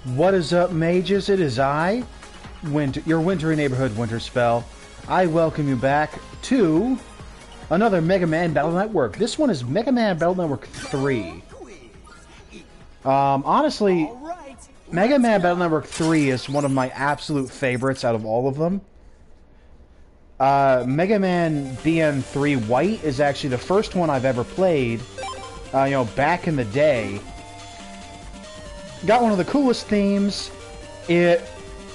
What is up, mages? It is I, your wintry neighborhood Winterspelll. I welcome you back to another Mega Man Battle Network. This one is Mega Man Battle Network 3. Honestly, Mega Man Battle Network 3 is one of my absolute favorites out of all of them. Mega Man BN3 White is actually the first one I've ever played, you know, back in the day. Got one of the coolest themes. It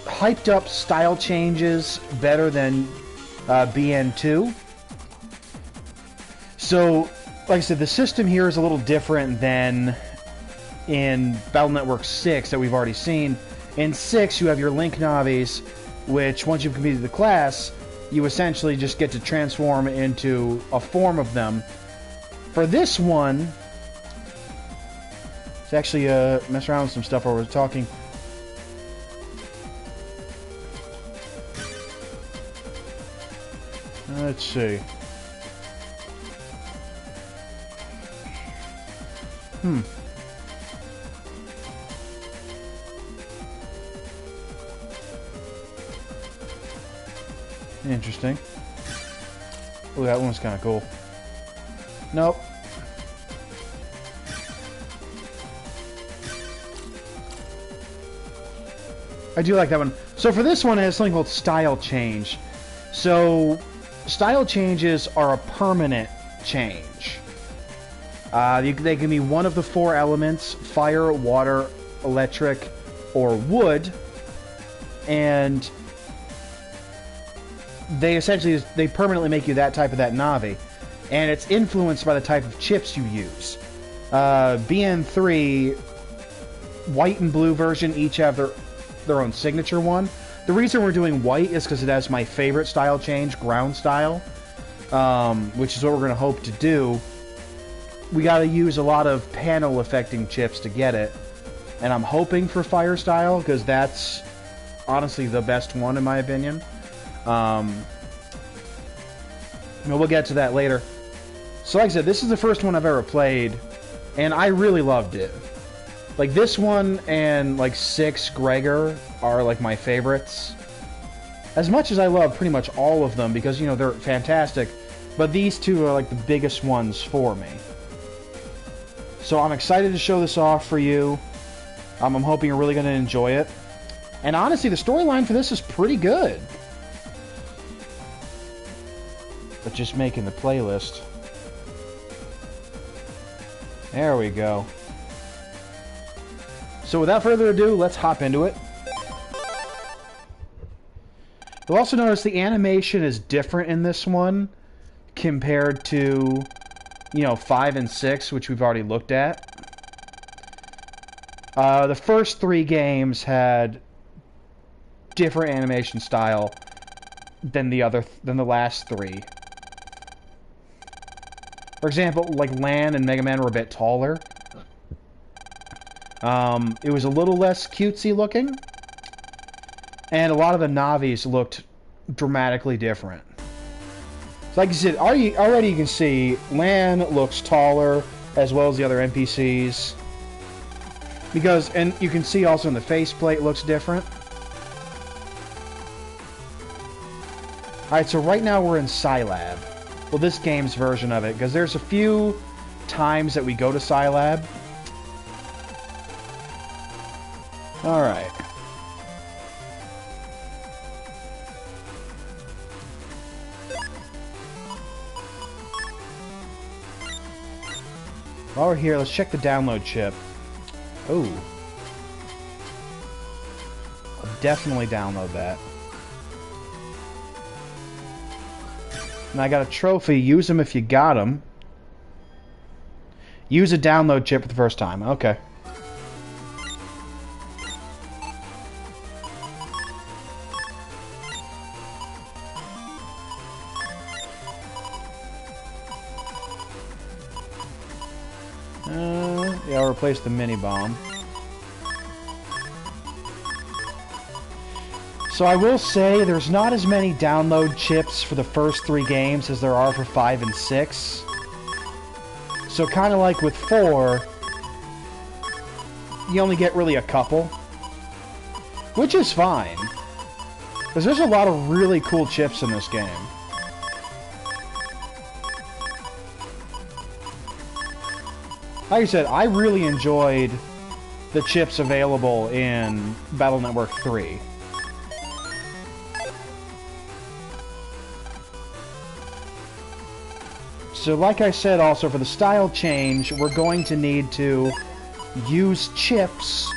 hyped up style changes better than BN2. So, like I said, the system here is a little different than in Battle Network 6 that we've already seen. In 6, you have your Link Navis, which once you've completed the class, you essentially just get to transform into a form of them. For this one, let's actually mess around with some stuff while we're talking. Let's see. Interesting. Oh, that one's kind of cool. Nope. I do like that one. So for this one, it has something called style change. So style changes are a permanent change. They can be one of the 4 elements: fire, water, electric, or wood. And they permanently make you that type of that Navi. And it's influenced by the type of chips you use. BN3, white and blue version each have their own signature one. The reason we're doing white is because it has my favorite style change, ground style, which is what we're going to hope to do. We got to use a lot of panel affecting chips to get it, and I'm hoping for fire style because that's honestly the best one in my opinion. We'll get to that later. So like I said, this is the first one I've ever played, and I really loved it. Like, this one and, like, 6 Gregor are, like, my favorites. As much as I love pretty much all of them, because, you know, they're fantastic, but these two are, like, the biggest ones for me. So I'm excited to show this off for you. I'm hoping you're really going to enjoy it. And honestly, the storyline for this is pretty good. But just making the playlist. There we go. So without further ado, let's hop into it. You'll also notice the animation is different in this one compared to, you know, 5 and 6, which we've already looked at. The first 3 games had different animation style than the last 3. For example, like Lan and Mega Man were a bit taller. It was a little less cutesy looking, and a lot of the Navis looked dramatically different. So like I said, already you can see Lan looks taller, as well as the other NPCs. And you can see also in the faceplate looks different. Alright, so right now we're in Scilab. Well, this game's version of it, because there's a few times that we go to Scilab. Alright. While we're here, let's check the download chip. Oh. I'll definitely download that. And I got a trophy. Use them if you got them. Use a download chip for the first time. Okay. Yeah, I'll replace the mini bomb. So I will say there's not as many download chips for the first 3 games as there are for 5 and 6. So kind of like with 4, you only get really a couple. which is fine. Because there's a lot of really cool chips in this game. Like I said, I really enjoyed the chips available in Battle Network 3. So like I said also, for the style change, we're going to need to use chips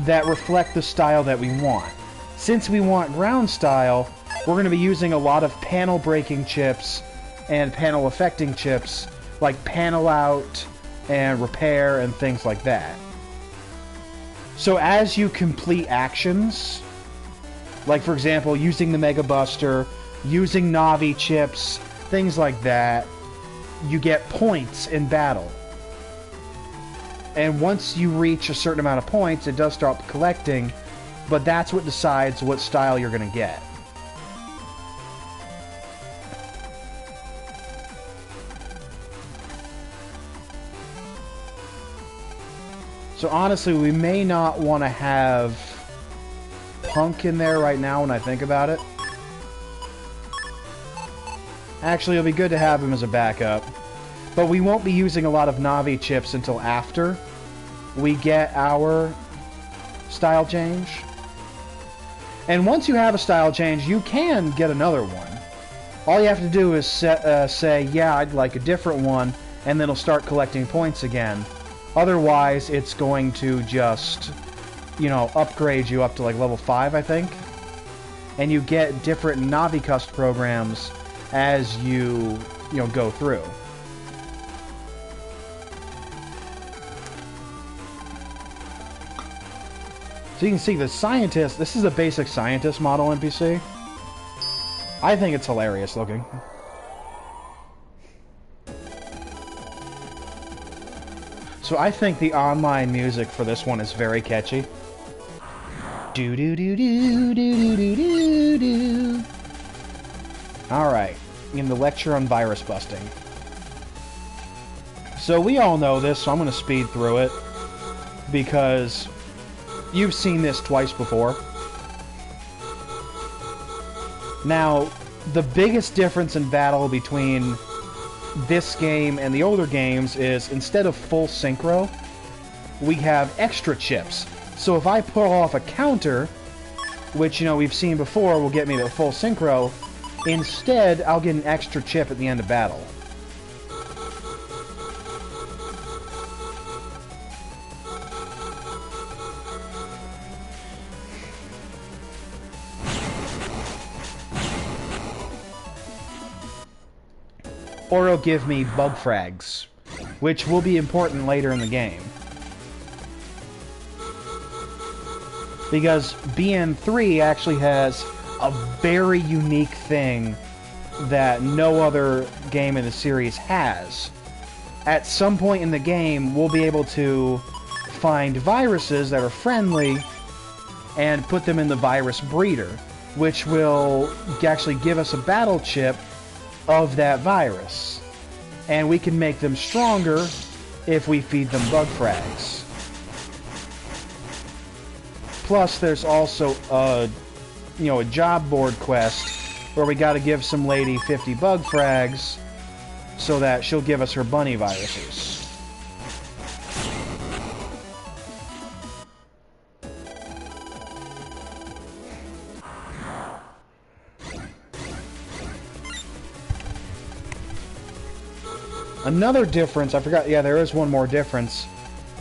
that reflect the style that we want. Since we want ground style, we're going to be using a lot of panel breaking chips and panel affecting chips, like panel out and repair and things like that. So as you complete actions, like for example using the Mega Buster, using Navi chips, things like that, you get points in battle. And once you reach a certain amount of points, it does start collecting, but that's what decides what style you're going to get. So honestly, we may not want to have Punk in there right now when I think about it. Actually, it'll be good to have him as a backup. But we won't be using a lot of Navi chips until after we get our style change. And once you have a style change, you can get another one. All you have to do is say, yeah, I'd like a different one, and then it'll start collecting points again. Otherwise, it's going to just, you know, upgrade you up to like level 5, I think. And you get different Navi cust programs as you go through. So you can see the scientist, this is a basic scientist model NPC. I think it's hilarious looking. So I think the online music for this one is very catchy. Do do do do do do do do. Alright, in the lecture on virus busting. So we all know this, so I'm going to speed through it, because you've seen this twice before. Now, the biggest difference in battle between this game and the older games is, instead of full synchro, we have extra chips. So if I pull off a counter, which, we've seen before will get me to full synchro, instead I'll get an extra chip at the end of battle. Or it'll give me bug frags, which will be important later in the game. Because BN3 actually has a very unique thing that no other game in the series has. At some point in the game, we'll be able to find viruses that are friendly and put them in the virus breeder, which will actually give us a battle chip of that virus. And we can make them stronger if we feed them bug frags. Plus, there's also a job board quest where we gotta give some lady 50 bug frags so that she'll give us her bunny viruses. Another difference, I forgot, yeah, there is one more difference.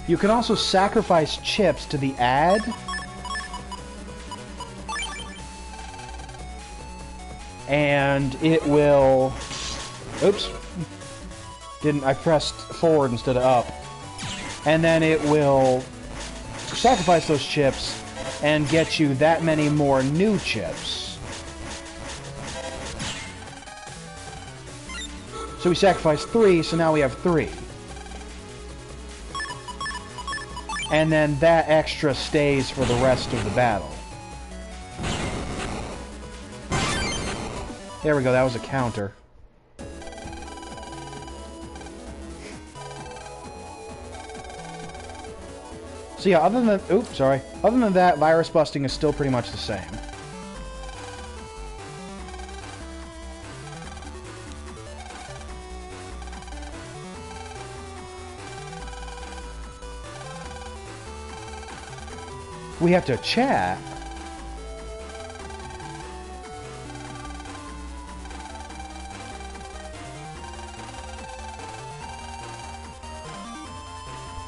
You can also sacrifice chips to the ad. And it will... Oops. I pressed forward instead of up. And then it will sacrifice those chips and get you that many more new chips. So we sacrificed 3, so now we have 3. And then that extra stays for the rest of the battle. There we go, that was a counter. So yeah, other than... Oops, sorry. Other than that, virus busting is still pretty much the same. We have to chat.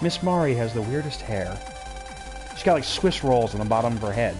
Miss Mari has the weirdest hair. She's got like Swiss rolls on the bottom of her head.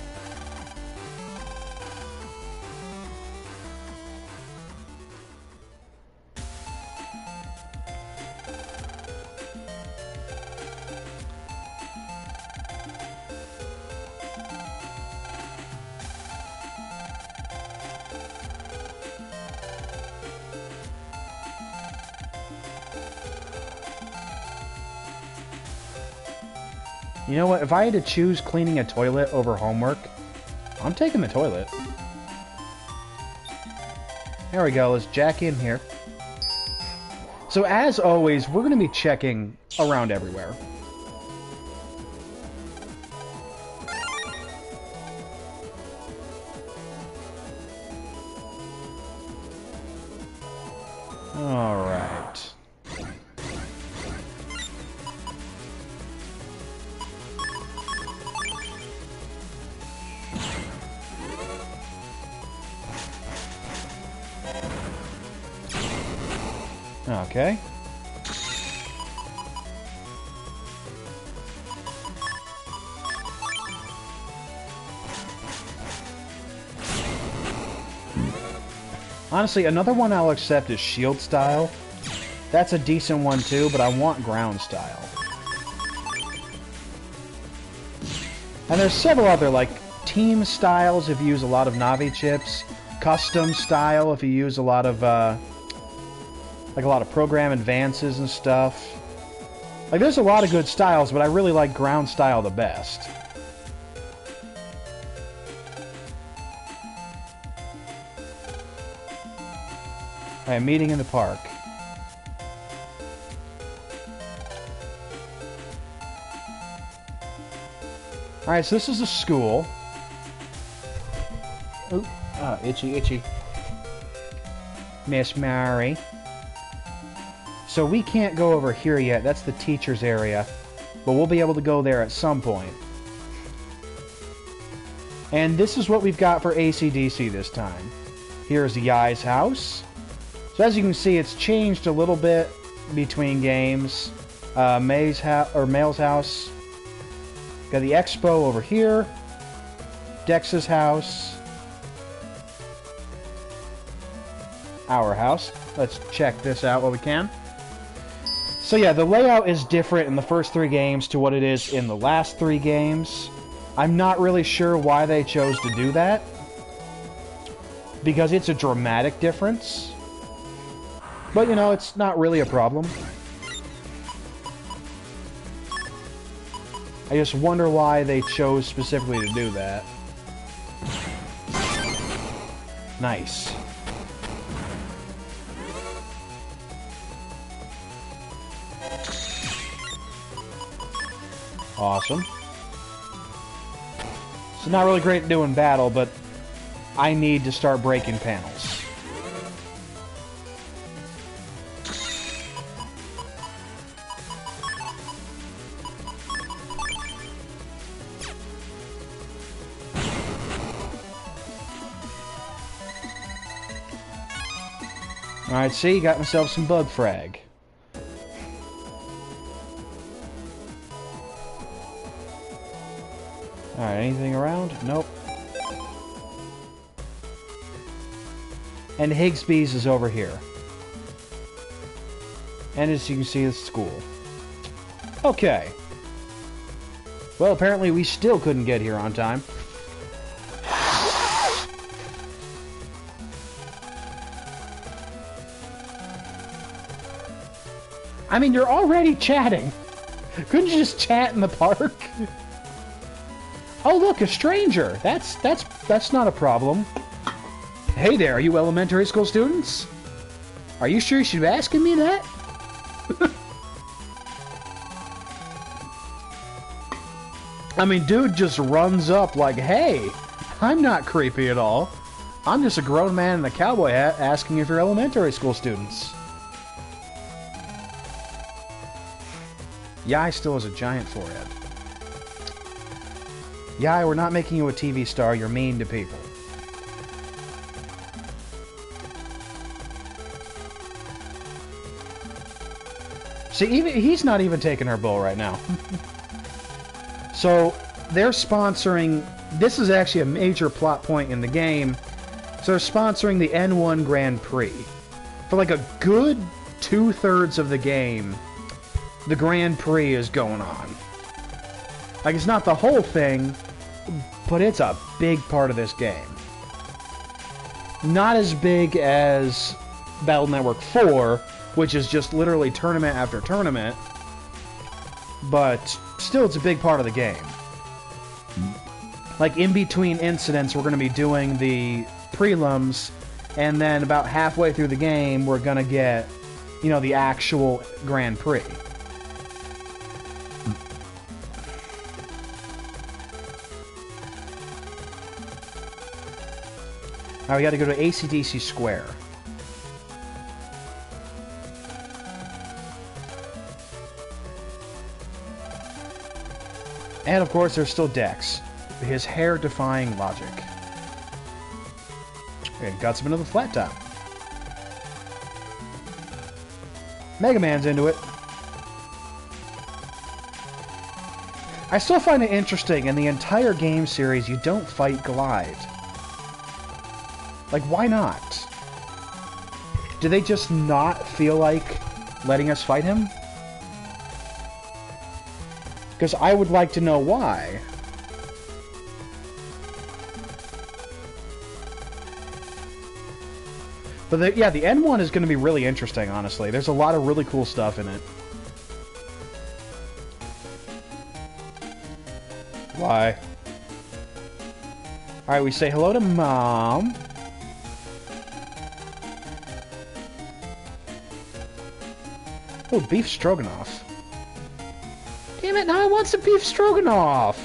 You know what? If I had to choose cleaning a toilet over homework, I'm taking the toilet. There we go. Let's jack in here. So as always, we're going to be checking around everywhere. All right. Okay. Honestly, another one I'll accept is shield style. That's a decent one too, but I want ground style. And there's several other, like, team styles if you use a lot of Navi chips. Custom style if you use a lot of, like a lot of program advances and stuff. Like, there's a lot of good styles, but I really like ground style the best. Alright, meeting in the park. Alright, so this is a school. Oop. Ah, itchy, itchy. Miss Mary. So we can't go over here yet. That's the teacher's area. But we'll be able to go there at some point. And this is what we've got for AC/DC this time. Here's Yai's house. So as you can see, it's changed a little bit between games. May's house or Male's house. Got the expo over here. Dex's house. Our house. Let's check this out while we can. So yeah, the layout is different in the first 3 games to what it is in the last 3 games. I'm not really sure why they chose to do that, because it's a dramatic difference. But, you know, it's not really a problem. I just wonder why they chose specifically to do that. Nice. Awesome. It's not really great to do in battle, but I need to start breaking panels. Alright, see, got myself some bug frag. Alright, anything around? Nope. And Higsby's is over here. And as you can see, it's school. Okay. Well, apparently we still couldn't get here on time. I mean, you're already chatting. Couldn't you just chat in the park? Oh, look, a stranger. That's not a problem. Hey there, are you elementary school students? Are you sure you should be asking me that? I mean, dude just runs up like, hey, I'm not creepy at all. I'm just a grown man in a cowboy hat asking if you're elementary school students. Yai still has a giant forehead. Yai, we're not making you a TV star. You're mean to people. See, even he's not even taking her bull right now. So, they're sponsoring... This is actually a major plot point in the game. So they're sponsoring the N1 Grand Prix. For like a good 2/3 of the game, the Grand Prix is going on. Like, it's not the whole thing, but it's a big part of this game. Not as big as Battle Network 4, which is just literally tournament after tournament, but still it's a big part of the game. Like, in between incidents, we're going to be doing the prelims, and then about halfway through the game, we're going to get, you know, the actual Grand Prix. Now we got to go to AC/DC Square. And of course, there's still Dex. His hair-defying logic. And got some into the flat top. Megaman's into it. I still find it interesting, in the entire game series, you don't fight Glide. Like, why not? Do they just not feel like letting us fight him? Because I would like to know why. But yeah, the N1 is going to be really interesting, honestly. There's a lot of really cool stuff in it. Why? Alright, we say hello to Mom. Oh, beef stroganoff. Damn it, now I want some beef stroganoff!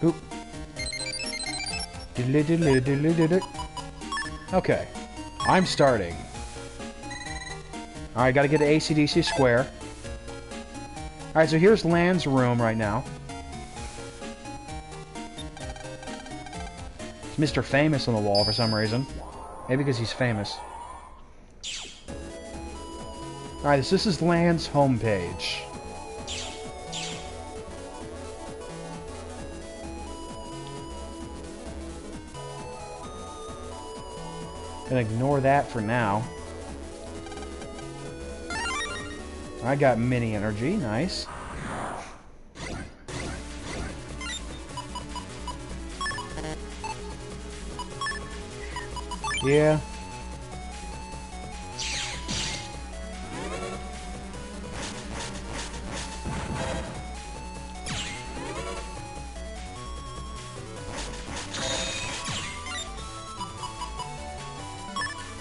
Oop. Okay. I'm starting. Alright, gotta get to AC/DC Square. Alright, so here's Lan's room right now. It's Mr. Famous on the wall for some reason. Maybe because he's famous. Alright, this is Lan's homepage. Gonna ignore that for now. I got mini energy, nice. Yeah.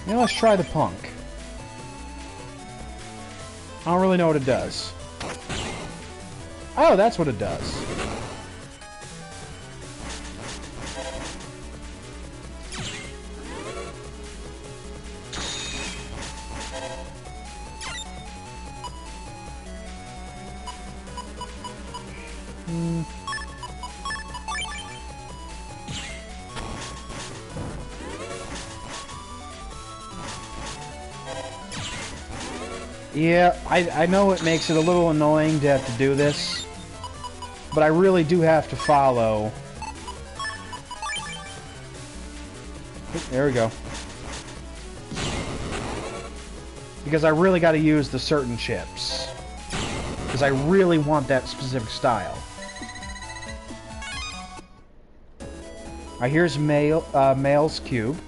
Now let's try the punk. I don't really know what it does. Oh, that's what it does. Yeah, I know it makes it a little annoying to have to do this, but I really do have to follow. There we go. Because I really got to use the certain chips. Because I really want that specific style. Alright, here's Male's cube.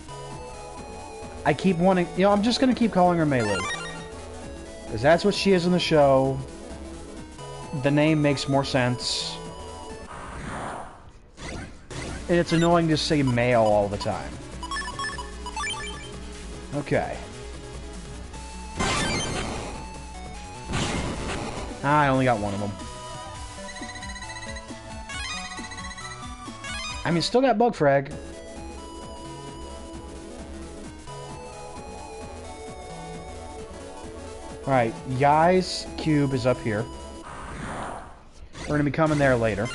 I keep wanting... You know, I'm just going to keep calling her Maylou. Because that's what she is in the show. The name makes more sense. And it's annoying to say male all the time. Okay. Ah, I only got one of them. I mean, still got bug frag. Alright, Yai's cube is up here. We're going to be coming there later.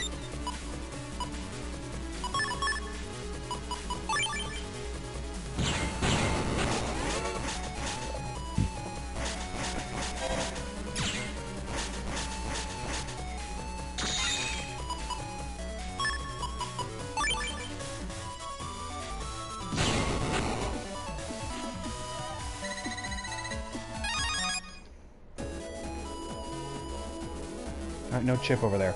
Alright, no chip over there.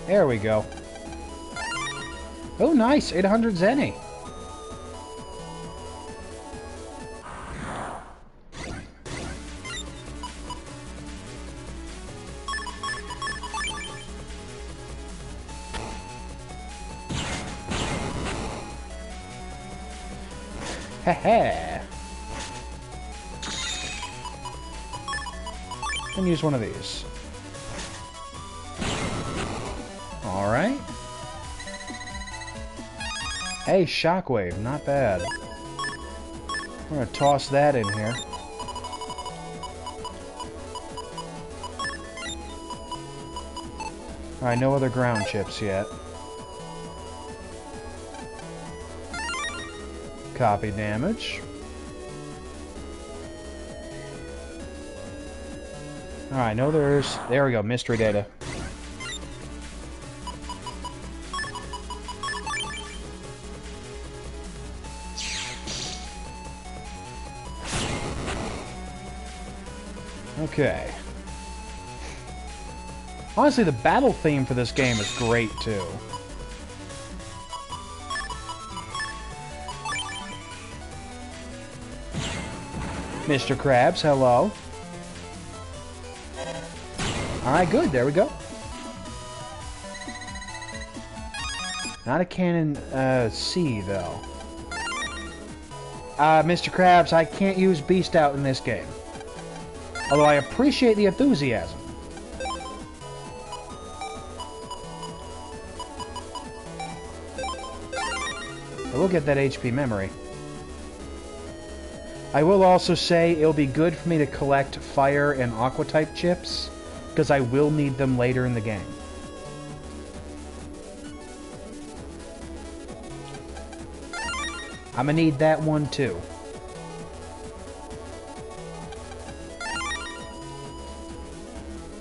There we go. Oh, nice! 800 Zenny! Heh. And use one of these. Alright. Hey, shockwave, not bad. We're gonna toss that in here. Alright, no other ground chips yet. Copy damage. Alright, no there's... There we go, mystery data. Okay. Honestly, the battle theme for this game is great, too. Mr. Krabs, hello. Alright, good. There we go. Not a cannon C, though. Mr. Krabs, I can't use Beast Out in this game. Although I appreciate the enthusiasm. I will get that HP memory. I will also say it'll be good for me to collect fire and aqua type chips, because I will need them later in the game. I'm gonna need that one too.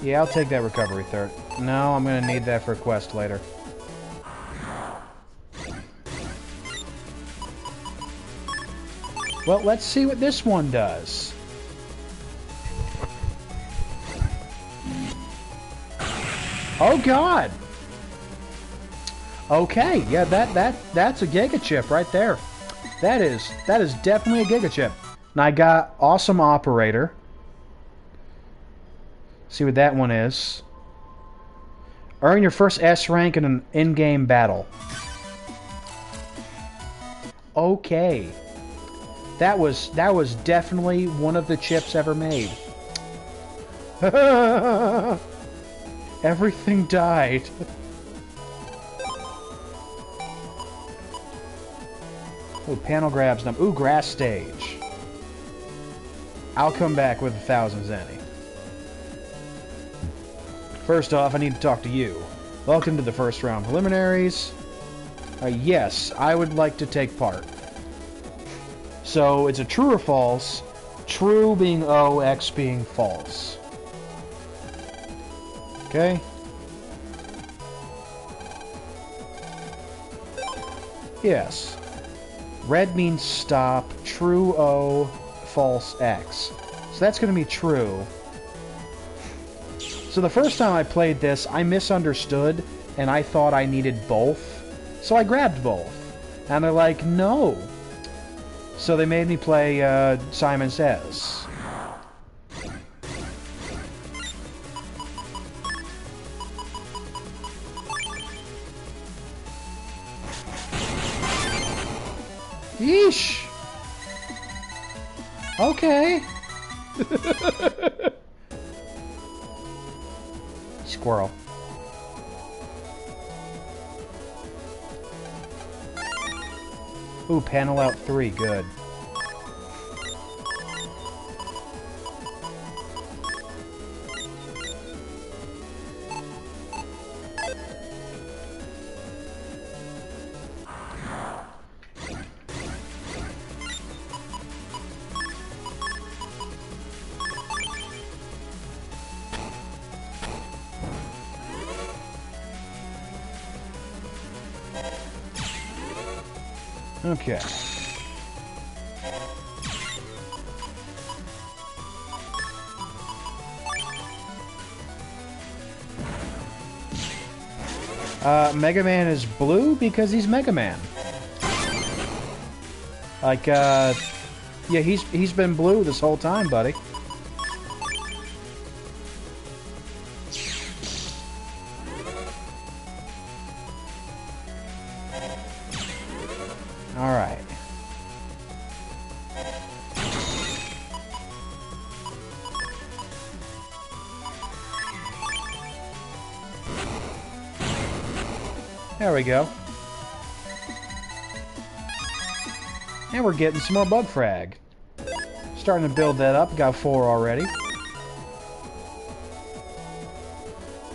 Yeah, I'll take that recovery third. No, I'm gonna need that for a quest later. Well, let's see what this one does. Oh God! Okay, yeah, that's a Giga Chip right there. That is definitely a Giga Chip. And I got Awesome Operator. See what that one is. Earn your first S rank in an in-game battle. Okay. That was definitely one of the chips ever made. Everything died. Ooh, panel grabs them. Ooh, grass stage. I'll come back with 1,000 Zenny. First off, I need to talk to you. Welcome to the first round preliminaries. Yes, I would like to take part. So, it's a true or false. True being O, X being false. Okay. Yes. Red means stop. True O, false X. So that's going to be true. So the first time I played this, I misunderstood, and I thought I needed both. So I grabbed both. And they're like, no. So they made me play Simon Says. Yeesh. Okay. Squirrel. Ooh, panel out 3, good. Okay. Megaman is blue because he's Megaman. Like, yeah, he's been blue this whole time, buddy. Alright. There we go. And we're getting some more bug frag. Starting to build that up. Got 4 already.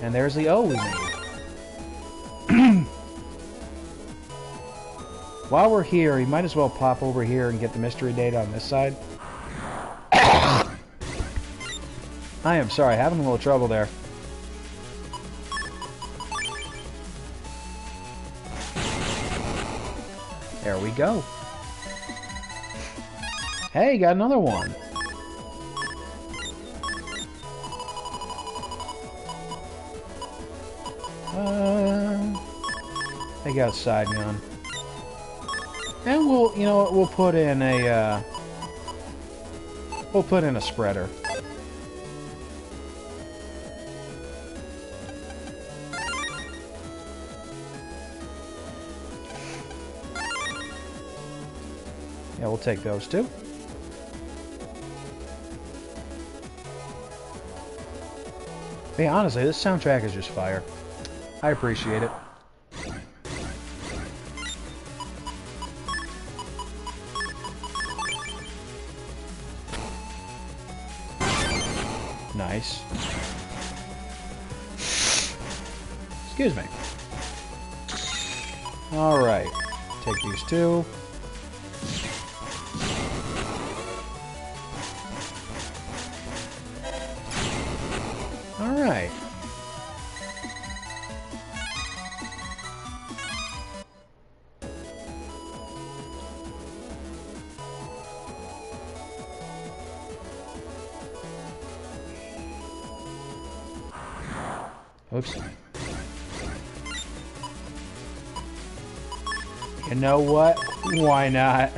And there's the O we need. While we're here, you might as well pop over here and get the mystery data on this side. I am sorry, having a little trouble there. There we go. Hey, got another one. Take out side gun. And we'll, you know what, we'll put in a spreader. Yeah, we'll take those too. Hey, honestly, this soundtrack is just fire. I appreciate it. Nice. Excuse me. Alright. Take these two. Alright. Oops. You know what? Why not?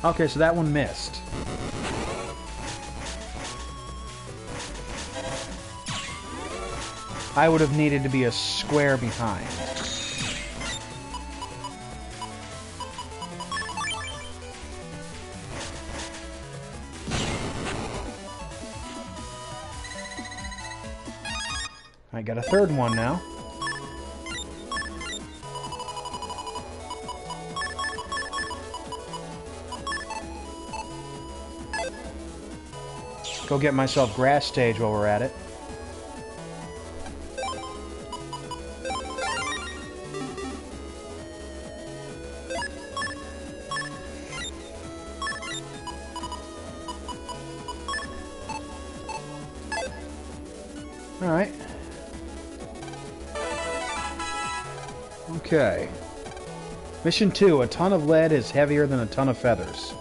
Okay, so that one missed. I would have needed to be a square behind. I got a third one now. Go get myself grass stage while we're at it. Alright. Okay. Mission 2. A ton of lead is heavier than a ton of feathers.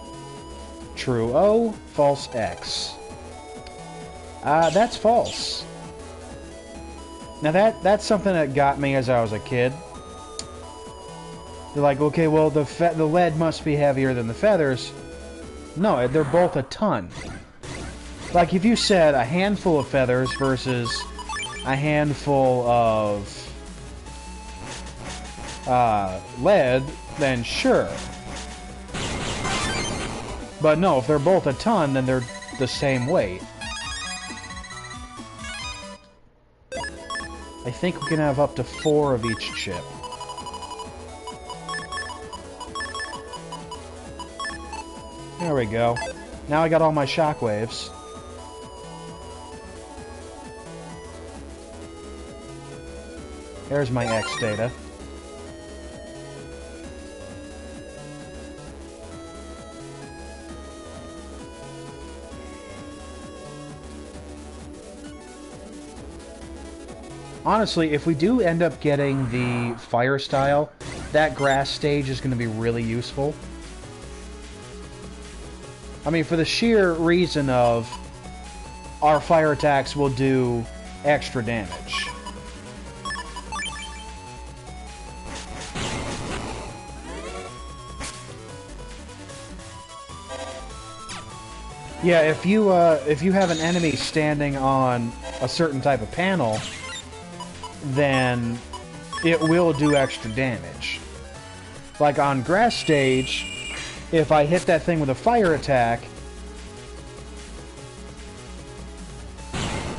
True O, false X. That's false. Now that's something that got me as I was a kid. They're like, okay, well the lead must be heavier than the feathers. No, they're both a ton. Like if you said a handful of feathers versus a handful of lead, then sure. But no, if they're both a ton, then they're the same weight. I think we can have up to 4 of each chip. There we go. Now I got all my shockwaves. There's my X data. Honestly, if we do end up getting the fire style, that grass stage is going to be really useful. I mean, for the sheer reason of our fire attacks will do extra damage. Yeah, if you have an enemy standing on a certain type of panel, then it will do extra damage. Like on grass stage, if I hit that thing with a fire attack,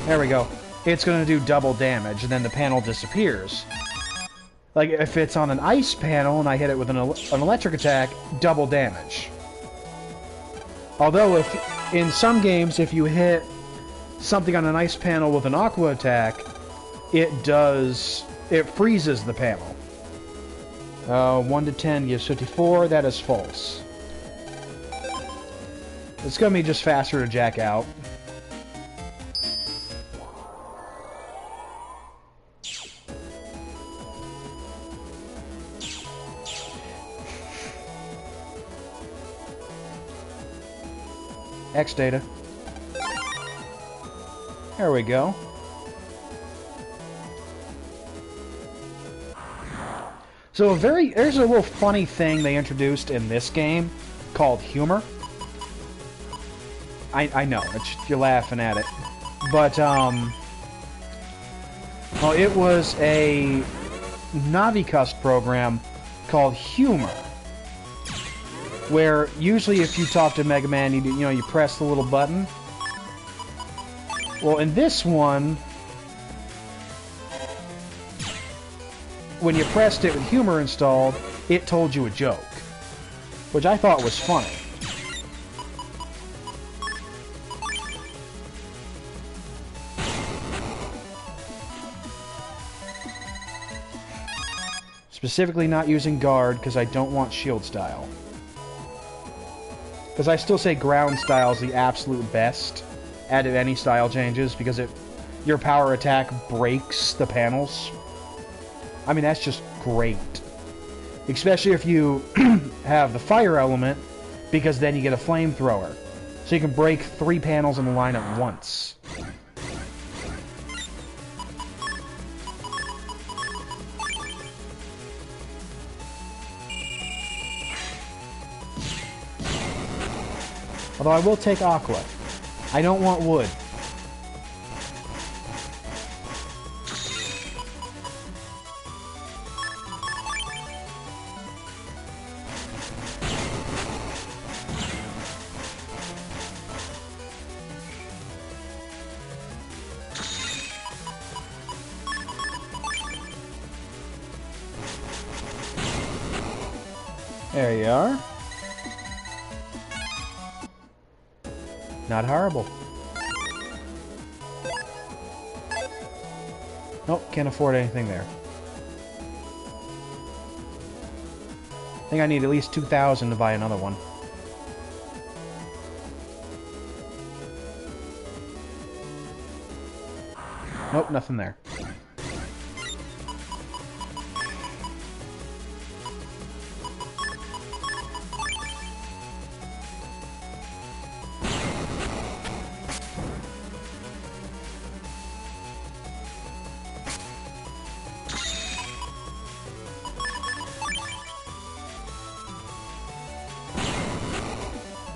there we go, it's going to do double damage, and then the panel disappears. Like if it's on an ice panel and I hit it with an electric attack, double damage. Although if in some games, if you hit something on an ice panel with an aqua attack, it freezes the panel. 1 to 10 gives 54, that is false. It's gonna be just faster to jack out. X data. There we go. So there's a little funny thing they introduced in this game called humor. I know, you're laughing at it. But, well, it was a Navicust program called Humor, where usually if you talk to Megaman, you press the little button. Well, in this one, when you pressed it with humor installed, it told you a joke, which I thought was funny. Specifically not using guard because I don't want shield style. Because I still say ground style is the absolute best out of any style changes, because your power attack breaks the panels. I mean, that's just great. Especially if you have the fire element, because then you get a flamethrower. So you can break 3 panels in the line at once. Although I will take aqua. I don't want wood. There you are. Not horrible. Nope, can't afford anything there. I think I need at least 2,000 to buy another one. Nope, nothing there.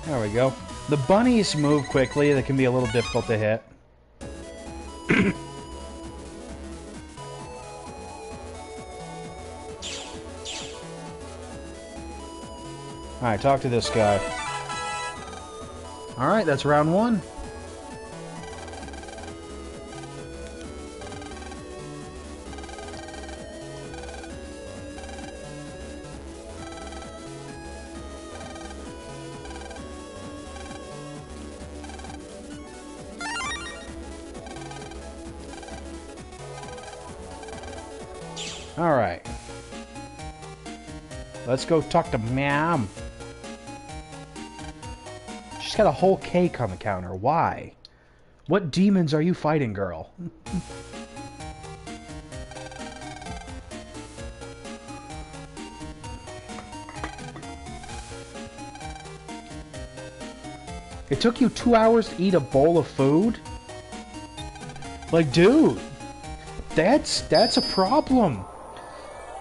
There we go. The bunnies move quickly. They can be a little difficult to hit. Alright, talk to this guy. Alright, that's round 1. Alright. Let's go talk to Ma'am. She's got a whole cake on the counter. Why? What demons are you fighting, girl? It took you 2 hours to eat a bowl of food? Like, dude, that's a problem.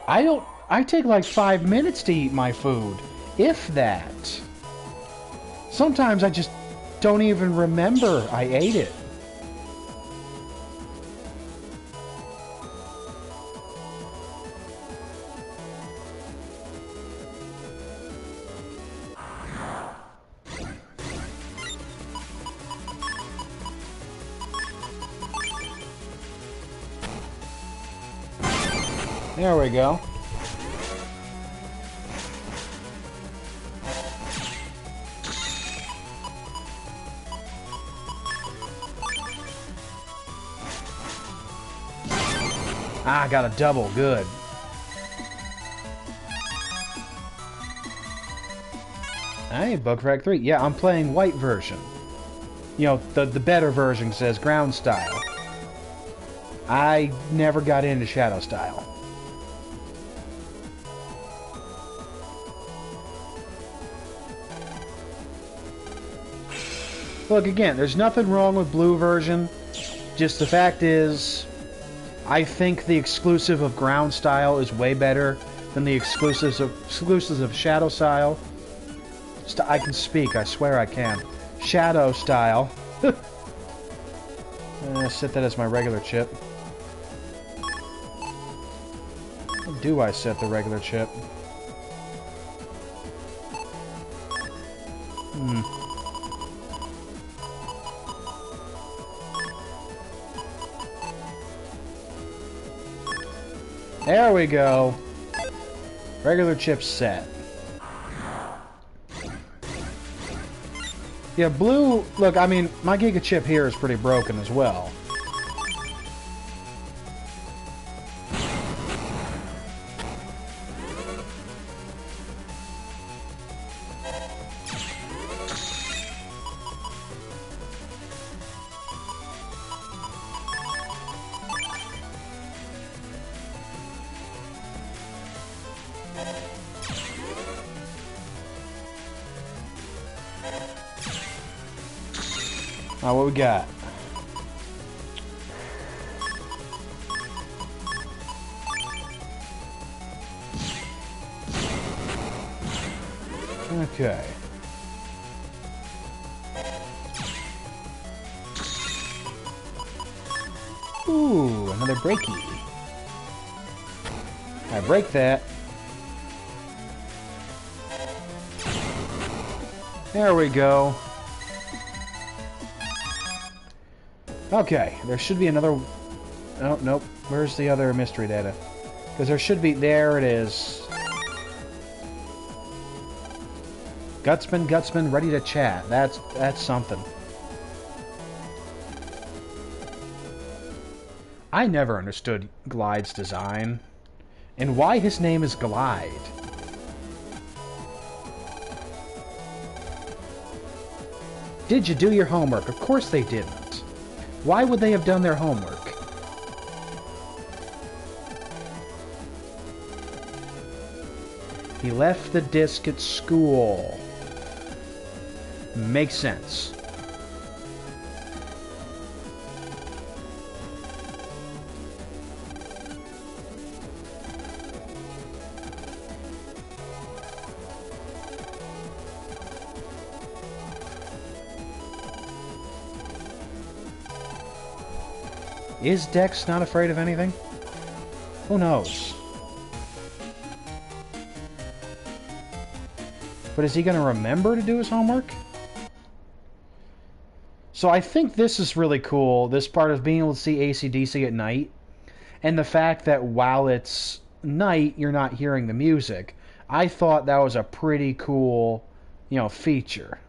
I take like 5 minutes to eat my food, if that. Sometimes I just don't even remember I ate it. There we go. Ah, got a double. Good. Hey, Bugfrag 3. Yeah, I'm playing white version. You know, the better version says ground style. I never got into shadow style. Look, again, there's nothing wrong with blue version. Just the fact is, I think the exclusive of ground style is way better than the exclusives of shadow style. I can speak, I swear I can. Shadow style. Set that as my regular chip. How do I set the regular chip? There we go. Regular chip set. Yeah, blue... Look, I mean, my Giga chip here is pretty broken as well. What we got? Okay. Ooh, another breaky. I break that. There we go. Okay, there should be another... Oh, nope. Where's the other mystery data? Because there should be... There it is. Gutsman, ready to chat. That's something. I never understood Glide's design. And why his name is Glide. Did you do your homework? Of course they didn't. Why would they have done their homework? He left the disc at school. Makes sense. Is Dex not afraid of anything? Who knows? But is he going to remember to do his homework? So I think this is really cool, this part of being able to see AC/DC at night, and the fact that while it's night, you're not hearing the music. I thought that was a pretty cool, you know, feature.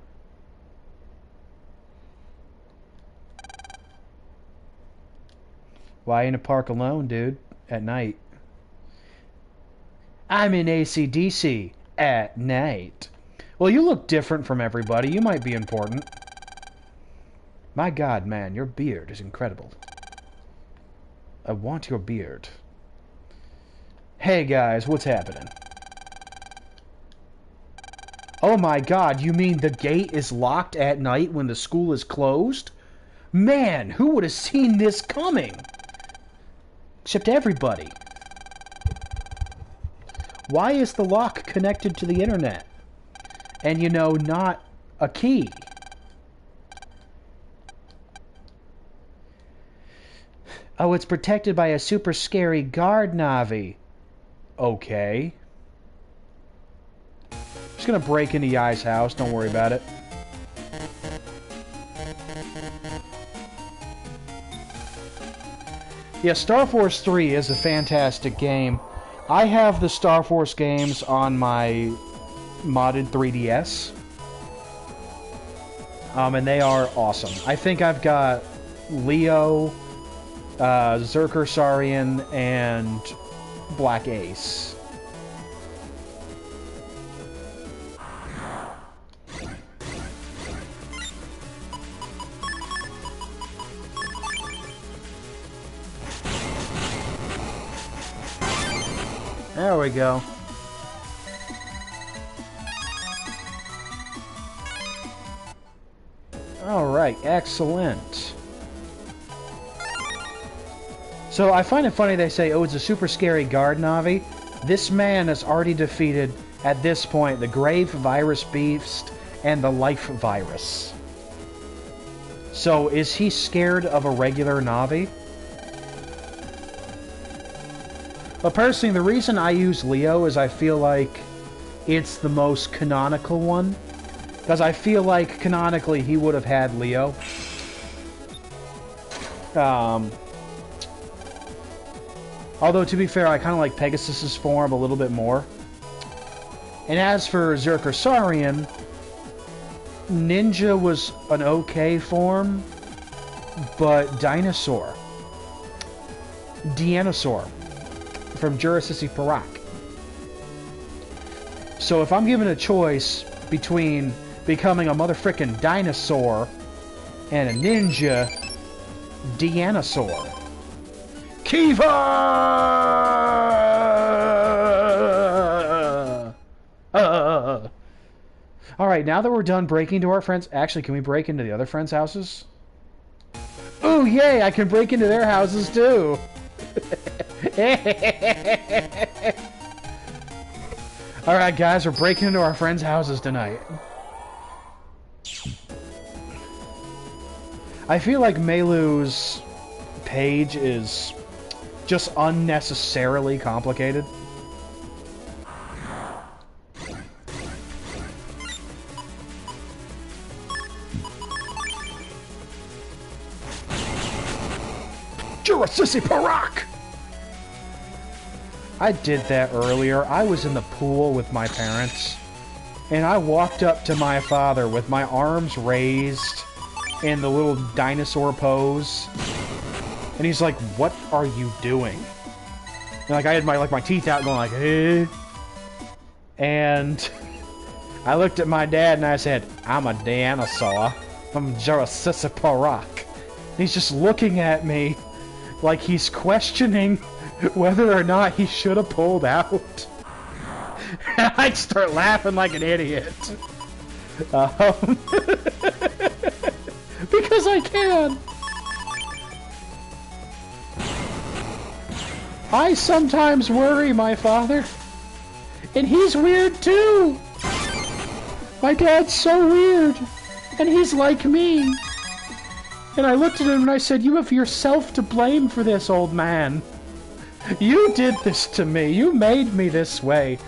Why in a park alone, dude, at night? I'm in AC/DC at night. Well, you look different from everybody. You might be important. My God, man, your beard is incredible. I want your beard. Hey, guys, what's happening? Oh my God, you mean the gate is locked at night when the school is closed? Man, who would have seen this coming? Except everybody. Why is the lock connected to the internet? And, you know, not a key? Oh, it's protected by a super scary guard Navi. Okay. Just gonna break into Yai's house, don't worry about it. Yeah, Star Force 3 is a fantastic game. I have the Star Force games on my modded 3DS. And they are awesome. I think I've got Leo, Zerker Saurian, and Black Ace. There we go. Alright, excellent. So I find it funny they say, oh, it's a super scary guard Navi. This man has already defeated, at this point, the Grave Virus Beast and the Life Virus. So is he scared of a regular Navi? But personally, the reason I use Leo is I feel like it's the most canonical one. Because I feel like, canonically, he would have had Leo. Although, to be fair, I kind of like Pegasus's form a little bit more. And as for Zerker Saurian, Ninja was an okay form, but Dinosaur. Deanosaur. From Jurassic Park. So if I'm given a choice between becoming a motherfucking dinosaur and a ninja, Deanosaur. Kiva! Alright, now that we're done breaking into our friends... Actually, can we break into the other friends' houses? Ooh, yay! I can break into their houses, too! Alright, guys, we're breaking into our friends' houses tonight. I feel like Meilu's page is just unnecessarily complicated. Jurassic Park! I did that earlier. I was in the pool with my parents, and I walked up to my father with my arms raised in the little dinosaur pose, and he's like, "What are you doing?" And like I had my teeth out, going like, "Eh," and I looked at my dad and I said, "I'm a dinosaur from Jurassic Park." And he's just looking at me like he's questioning whether or not he should have pulled out. I'd start laughing like an idiot. Because I can. I sometimes worry my father. And he's weird too. My dad's so weird. And he's like me. And I looked at him and I said, "You have yourself to blame for this, old man. You did this to me. You made me this way."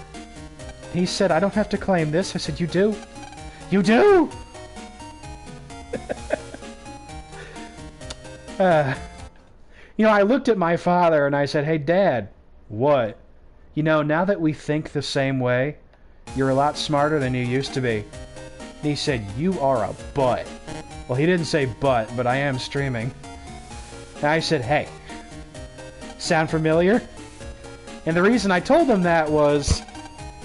He said, I don't have to claim this. I said, you do? You do? You know, I looked at my father and I said, hey, Dad, what? You know, now that we think the same way, you're a lot smarter than you used to be. And he said, you are a butt. Well, he didn't say butt, but I am streaming. And I said, hey, sound familiar? And the reason I told him that was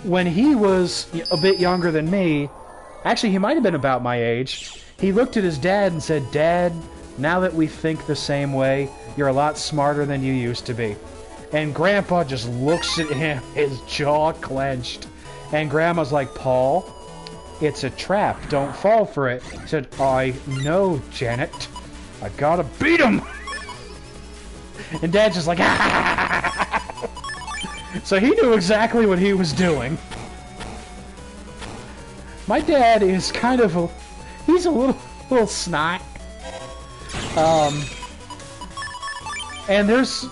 when he was a bit younger than me, actually he might have been about my age, he looked at his dad and said, Dad, now that we think the same way, you're a lot smarter than you used to be. And Grandpa just looks at him, his jaw clenched. And Grandma's like, Paul, it's a trap. Don't fall for it. He said, I know, Janet. I gotta beat him. And Dad's just like, ah! So he knew exactly what he was doing. My dad is kind of a... He's a little snot. And there's...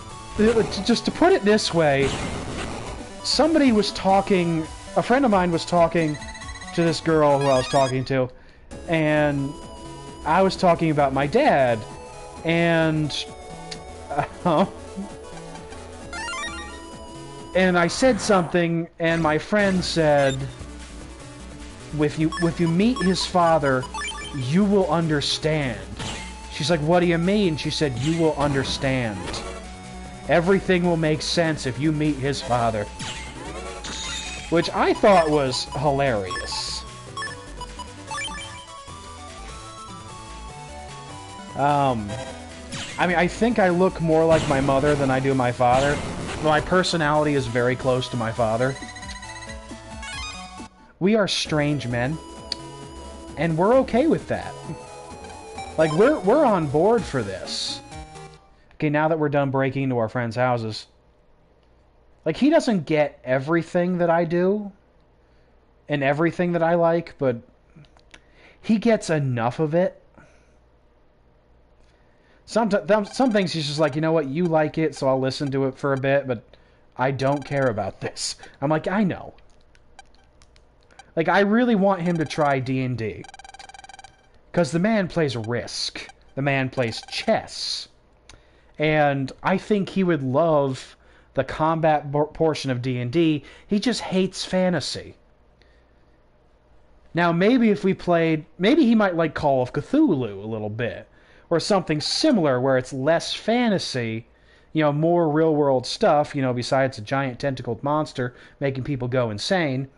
Just to put it this way, somebody was talking... A friend of mine was talking to this girl who I was talking to, and I was talking about my dad, and... and I said something, and my friend said, if you meet his father, you will understand. She's like, what do you mean? She said, you will understand. Everything will make sense if you meet his father. Which I thought was hilarious. I mean, I think I look more like my mother than I do my father. My personality is very close to my father. We are strange men. And we're okay with that. Like, we're on board for this. Okay, now that we're done breaking into our friends' houses. Like, he doesn't get everything that I do. And everything that I like, but... he gets enough of it. Some things he's just like, you know what, you like it, so I'll listen to it for a bit, but I don't care about this. I'm like, I know. Like, I really want him to try D&D. Because the man plays Risk. The man plays chess. And I think he would love the combat portion of D&D. He just hates fantasy. Now, maybe if we played... maybe he might like Call of Cthulhu a little bit. Or something similar where it's less fantasy, you know, more real-world stuff, you know, besides a giant tentacled monster making people go insane.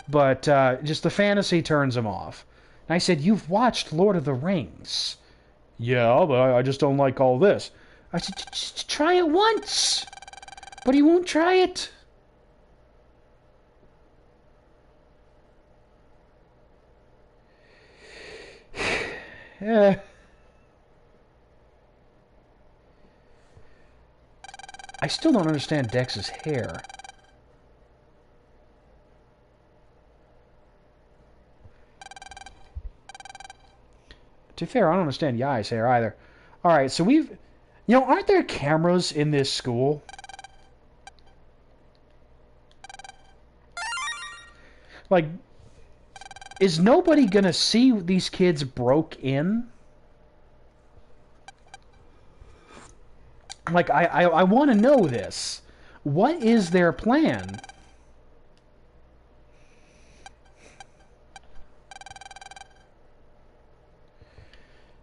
But just the fantasy turns him off. And I said, you've watched Lord of the Rings. Yeah, but I just don't like all this. I said, just try it once. But he won't try it. Yeah. I still don't understand Dex's hair. To be fair, I don't understand Yai's hair either. Alright, so we've... you know, aren't there cameras in this school? Like, is nobody gonna see these kids broke in? Like, I want to know this. What is their plan?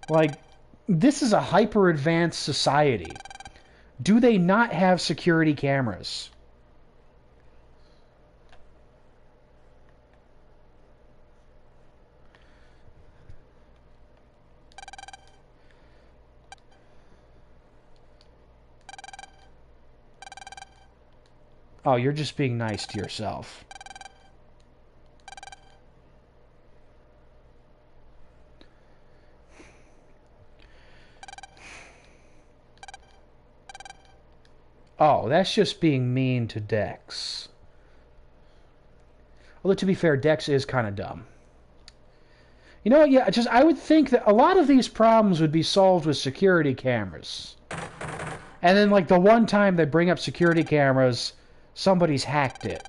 Like, this is a hyper-advanced society. Do they not have security cameras? Oh, you're just being nice to yourself. Oh, that's just being mean to Dex. Although, to be fair, Dex is kind of dumb. You know what? Yeah, I would think that a lot of these problems would be solved with security cameras. And then, like, the one time they bring up security cameras... somebody's hacked it.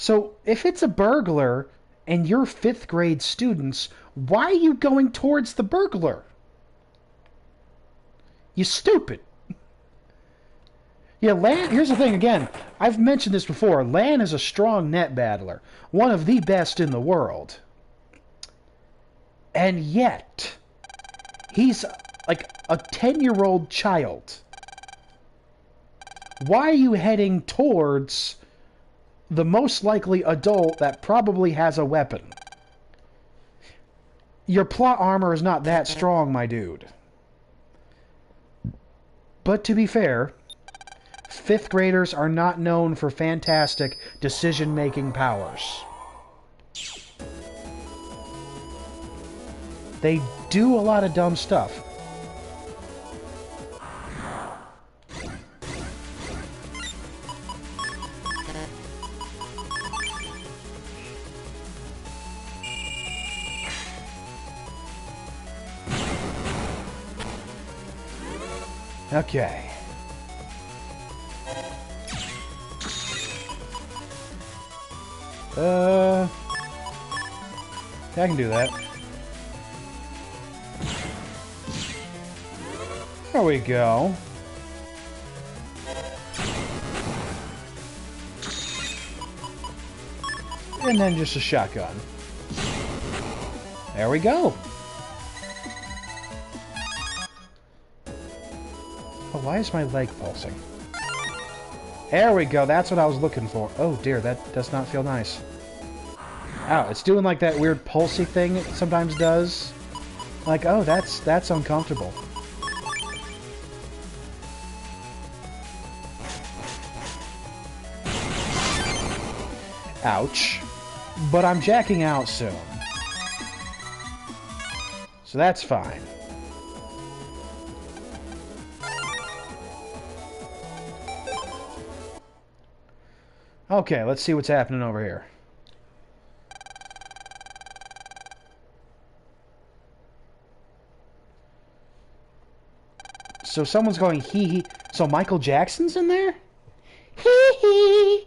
So, if it's a burglar and you're 5th grade students, why are you going towards the burglar? You stupid. Yeah, Lan, here's the thing again. I've mentioned this before. Lan is a strong net battler. One of the best in the world. And yet, he's like a 10-year-old child. Why are you heading towards the most likely adult that probably has a weapon? Your plot armor is not that strong, my dude. But to be fair, 5th graders are not known for fantastic decision-making powers. They do a lot of dumb stuff. Okay. I can do that. There we go. And then just a shotgun. There we go. Oh, why is my leg pulsing? There we go, that's what I was looking for. Oh dear, that does not feel nice. Ow, it's doing like that weird pulsy thing it sometimes does. Like, oh, that's uncomfortable. Ouch. But I'm jacking out soon. So that's fine. Okay, let's see what's happening over here. So someone's going hee hee. So Michael Jackson's in there? Hee hee.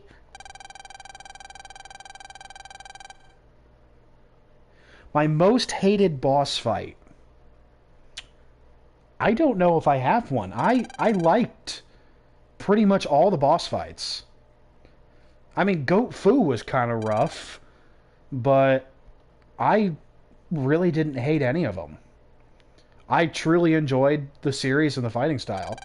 My most hated boss fight. I don't know if I have one. I liked pretty much all the boss fights. I mean, Goat Fu was kind of rough, but I really didn't hate any of them. I truly enjoyed the series and the fighting style.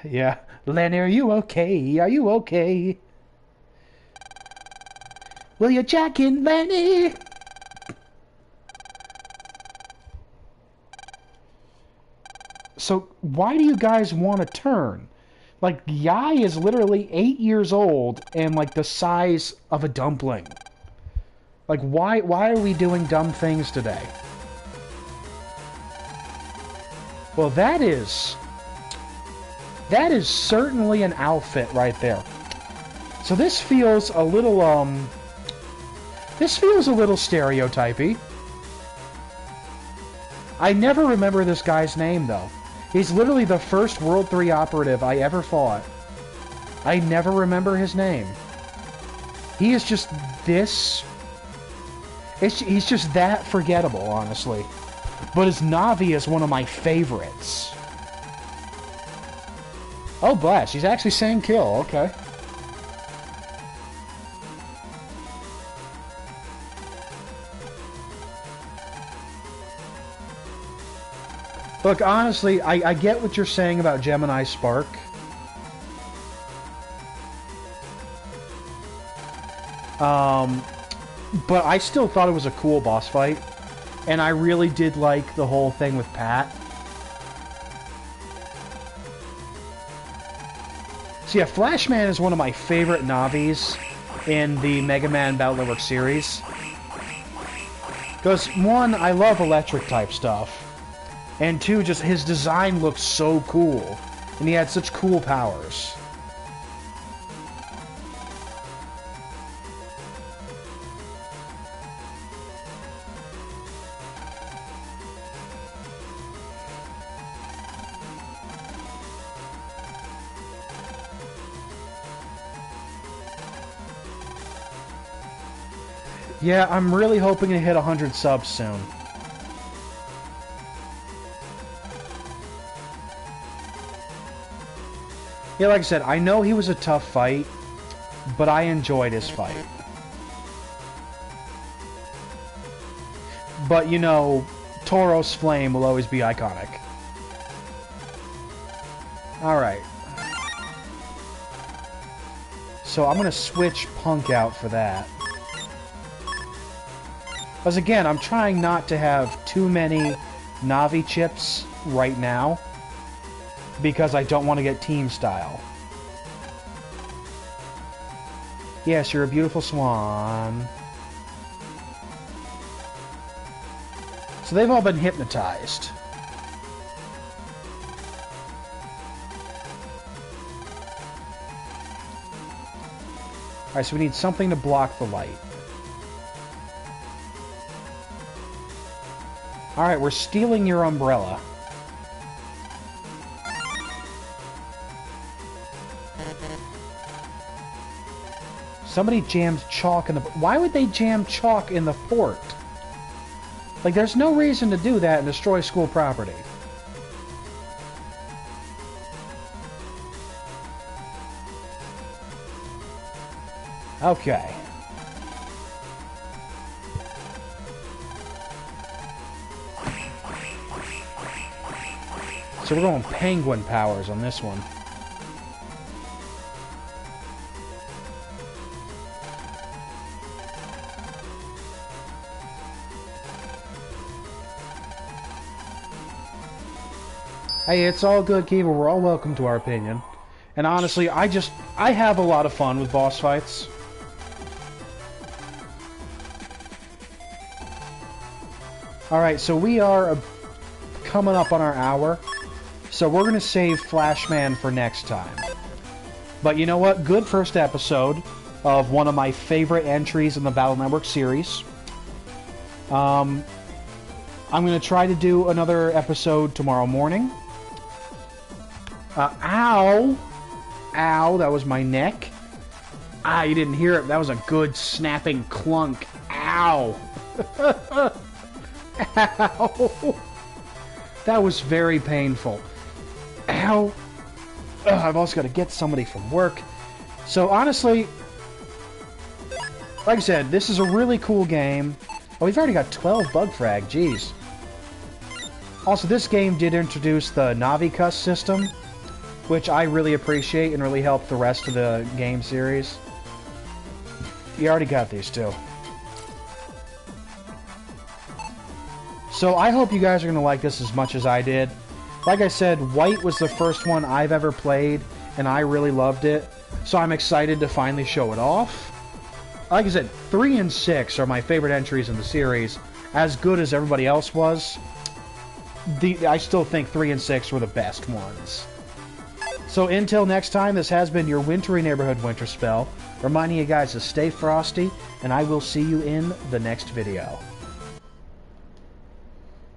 Yeah. Lenny, are you okay? Are you okay? Will you jack in, Lenny? So, why do you guys want to turn? Like, Yai is literally 8 years old and, like, the size of a dumpling. Like, why are we doing dumb things today? Well, that is certainly an outfit right there. So this feels a little, stereotypy. I never remember this guy's name, though. He's literally the first World 3 operative I ever fought. I never remember his name. He is just this... He's just that forgettable, honestly. But his Navi is one of my favorites. Oh, blast. He's actually saying kill. Okay. Look, honestly, I get what you're saying about Gemini Spark. But I still thought it was a cool boss fight. And I really did like the whole thing with Pat. So yeah, Flashman is one of my favorite Navis in the Megaman Battle Network series. Because, one, I love electric type stuff. And two, just his design looks so cool. And he had such cool powers. Yeah, I'm really hoping to hit 100 subs soon. Yeah, like I said, I know he was a tough fight, but I enjoyed his fight. But, you know, Tauros Flame will always be iconic. Alright. So I'm going to switch Punk out for that. Because again, I'm trying not to have too many Navi chips right now. Because I don't want to get team style. Yes, you're a beautiful swan. So they've all been hypnotized. Alright, so we need something to block the light. Alright, we're stealing your umbrella. Somebody jammed chalk in the... Why would they jam chalk in the port? Like, there's no reason to do that and destroy school property. Okay. So we're going penguin powers on this one. Hey, it's all good, Kiva. We're all welcome to our opinion. And honestly, I have a lot of fun with boss fights. Alright, so we are coming up on our hour. So we're going to save Flashman for next time. But you know what? Good first episode of one of my favorite entries in the Battle Network series. I'm going to try to do another episode tomorrow morning. Ow! Ow, that was my neck. Ah, you didn't hear it. That was a good snapping clunk. Ow! Ow! That was very painful. Ow! Ugh, I've also got to get somebody from work. So, honestly, like I said, this is a really cool game. Oh, we've already got 12 bug frag. Jeez. Also, this game did introduce the Navi Cuss system, which I really appreciate and really helped the rest of the game series. You already got these too. So I hope you guys are going to like this as much as I did. Like I said, White was the first one I've ever played, and I really loved it. So I'm excited to finally show it off. Like I said, 3 and 6 are my favorite entries in the series. As good as everybody else was, I still think 3 and 6 were the best ones. So until next time, this has been your wintry neighborhood Winterspell, reminding you guys to stay frosty, and I will see you in the next video.